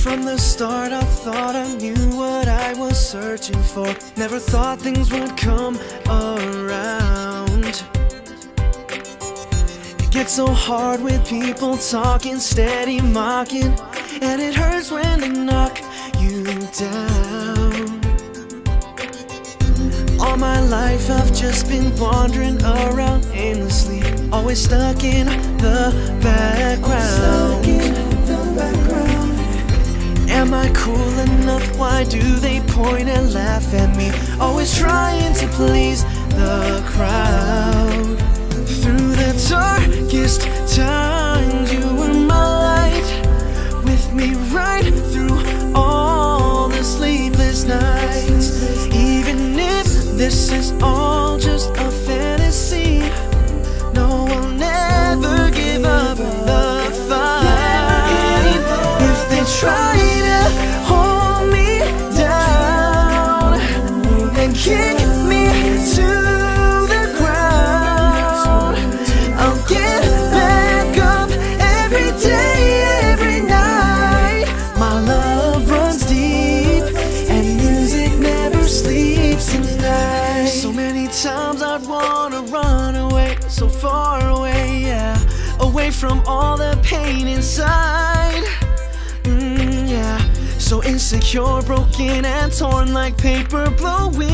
From the start I thought I knew what I was searching for. Never thought things would come around. It gets so hard with people talking, steady mocking, and it hurts when they knock you down. All my life I've just been wandering around aimlessly, always stuck in the background. Am I cool enough? Why do they point and laugh at me? Always trying to please the crowd. Through the darkest times, you were my light, with me right through all the sleepless nights. Even if this is all just a fantasy, no, I'll never give up the fight. If they try hold me down and kick me to the ground, I'll get back up every day, every night. My love runs deep and music never sleeps tonight. So many times I'd wanna run away, so far away, yeah, away from all the pain inside. So insecure, broken and torn like paper blowing